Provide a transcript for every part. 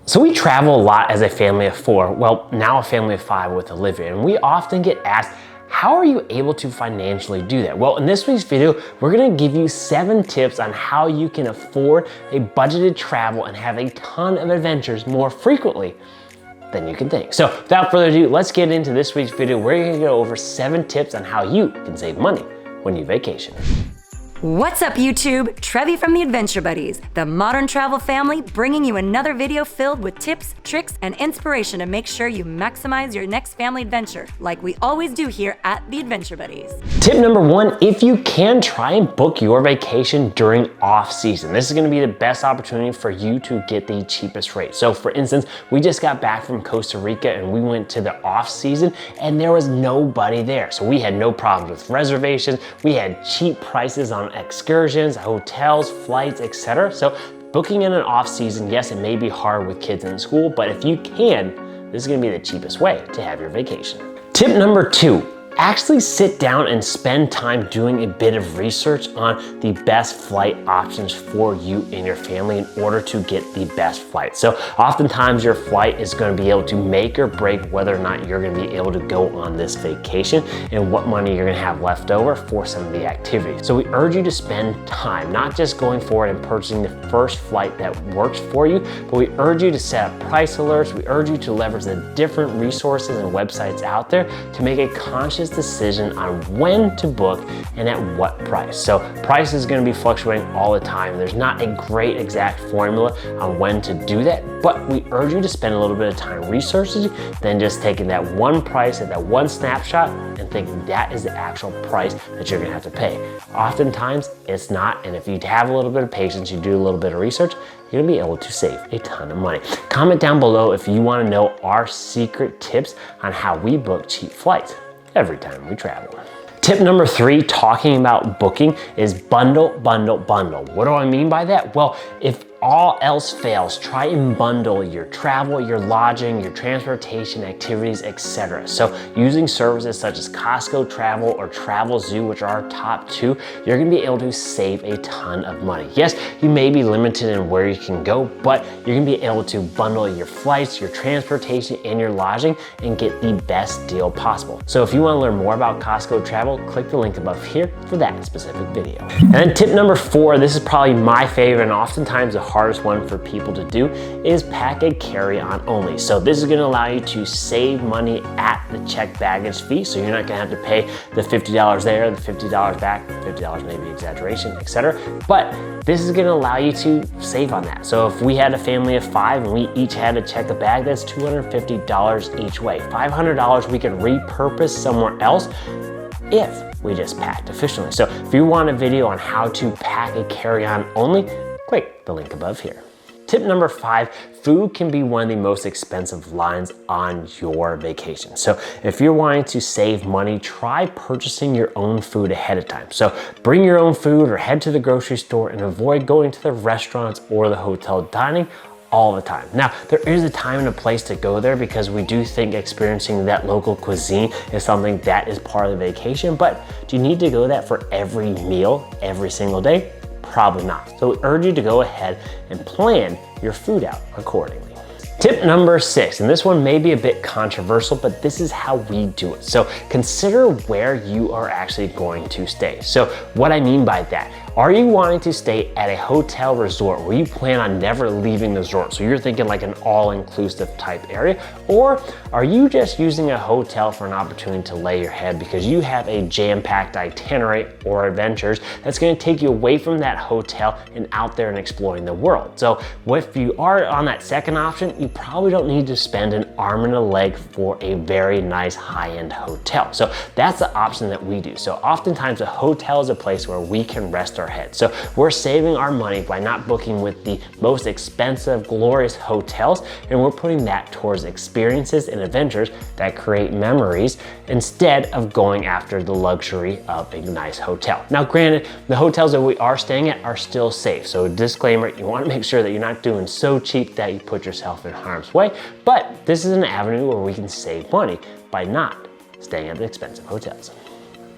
So we travel a lot as a family of 4, well, now a family of 5 with Olivia, and we often get asked, how are you able to financially do that? Well, in this week's video, we're gonna give you 7 tips on how you can afford a budgeted travel and have a ton of adventures more frequently than you can think. So without further ado, let's get into this week's video. We're gonna go over 7 tips on how you can save money when you vacation. What's up YouTube? Trevi from the Adventure Buddies, the modern travel family, bringing you another video filled with tips, tricks, and inspiration to make sure you maximize your next family adventure, like we always do here at the Adventure Buddies. Tip number 1, if you can, try and book your vacation during off season. This is gonna be the best opportunity for you to get the cheapest rate. So for instance, we just got back from Costa Rica and we went to the off season and there was nobody there. So we had no problems with reservations. We had cheap prices on excursions, hotels, flights, etc. So booking in an off season, yes, it may be hard with kids in school, but if you can, this is gonna be the cheapest way to have your vacation. Tip number 2, actually sit down and spend time doing a bit of research on the best flight options for you and your family in order to get the best flight. So oftentimes your flight is going to be able to make or break whether or not you're going to be able to go on this vacation and what money you're going to have left over for some of the activities. So we urge you to spend time, not just going forward and purchasing the first flight that works for you, but we urge you to set up price alerts. We urge you to leverage the different resources and websites out there to make a conscious decision on when to book and at what price. So price is going to be fluctuating all the time. There's not a great exact formula on when to do that, but we urge you to spend a little bit of time researching than just taking that one price at that one snapshot and thinking that is the actual price that you're going to have to pay. Oftentimes it's not, and if you have a little bit of patience, you do a little bit of research, you're gonna be able to save a ton of money. Comment down below if you want to know our secret tips on how we book cheap flights every time we travel. Tip number 3, talking about booking, is bundle, bundle, bundle. What do I mean by that? Well, if all else fails, try and bundle your travel, your lodging, your transportation, activities, etc. So using services such as Costco Travel or Travel Zoo, which are our top 2, you're gonna be able to save a ton of money. Yes, you may be limited in where you can go, but you're gonna be able to bundle your flights, your transportation, and your lodging and get the best deal possible. So if you wanna learn more about Costco Travel, click the link above here for that specific video. And then tip number 4, this is probably my favorite and oftentimes the hardest one for people to do, is pack a carry-on only. So this is going to allow you to save money at the checked baggage fee, so you're not going to have to pay the $50 there, the $50 back, $50 maybe exaggeration, etc. But this is going to allow you to save on that. So if we had a family of 5 and we each had to check a bag, that's $250 each way. $500 we can repurpose somewhere else if we just packed efficiently. So if you want a video on how to pack a carry-on only, click the link above here. Tip number 5, food can be one of the most expensive lines on your vacation. So if you're wanting to save money, try purchasing your own food ahead of time. So bring your own food or head to the grocery store and avoid going to the restaurants or the hotel dining all the time. Now, there is a time and a place to go there because we do think experiencing that local cuisine is something that is part of the vacation, but do you need to go that for every meal, every single day? Probably not. So we urge you to go ahead and plan your food out accordingly. Tip number 6, and this one may be a bit controversial, but this is how we do it. So consider where you are actually going to stay. So what I mean by that, are you wanting to stay at a hotel resort where you plan on never leaving the resort? So you're thinking like an all-inclusive type area, or are you just using a hotel for an opportunity to lay your head because you have a jam-packed itinerary or adventures that's gonna take you away from that hotel and out there and exploring the world? So if you are on that second option, you probably don't need to spend an arm and a leg for a very nice high-end hotel. So that's the option that we do. So oftentimes a hotel is a place where we can rest our head. So we're saving our money by not booking with the most expensive, glorious hotels, and we're putting that towards experiences and adventures that create memories instead of going after the luxury of a nice hotel. Now, granted, the hotels that we are staying at are still safe. So disclaimer, you want to make sure that you're not doing so cheap that you put yourself in harm's way, but this is an avenue where we can save money by not staying at the expensive hotels.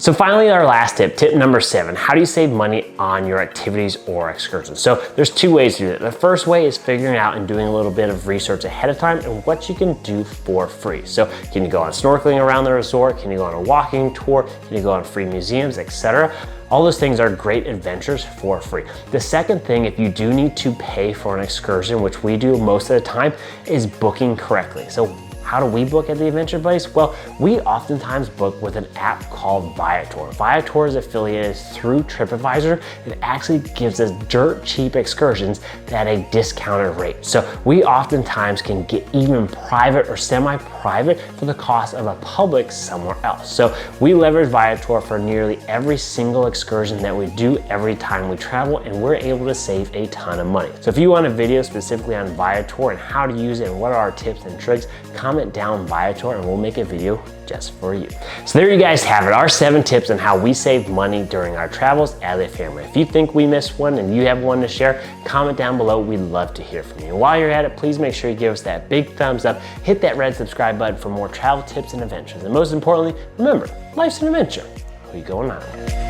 So finally, our last tip, tip number 7, how do you save money on your activities or excursions? So there's 2 ways to do it. The first way is figuring out and doing a little bit of research ahead of time and what you can do for free. So can you go on snorkeling around the resort? Can you go on a walking tour? Can you go on free museums, etc.? All those things are great adventures for free. The second thing, if you do need to pay for an excursion, which we do most of the time, is booking correctly. So how do we book at the Adventure Buddies? Well, we oftentimes book with an app called Viator. Viator is affiliated through TripAdvisor. It actually gives us dirt cheap excursions at a discounted rate. So we oftentimes can get even private or semi-private for the cost of a public somewhere else. So we leverage Viator for nearly every single excursion that we do every time we travel, and we're able to save a ton of money. So if you want a video specifically on Viator and how to use it and what are our tips and tricks, comment down Viator and we'll make a video just for you. So there you guys have it, our 7 tips on how we save money during our travels as a family. If you think we missed one and you have one to share, comment down below. We'd love to hear from you. While you're at it, please make sure you give us that big thumbs up, hit that red subscribe button for more travel tips and adventures. And most importantly, remember, life's an adventure. Who you going on with?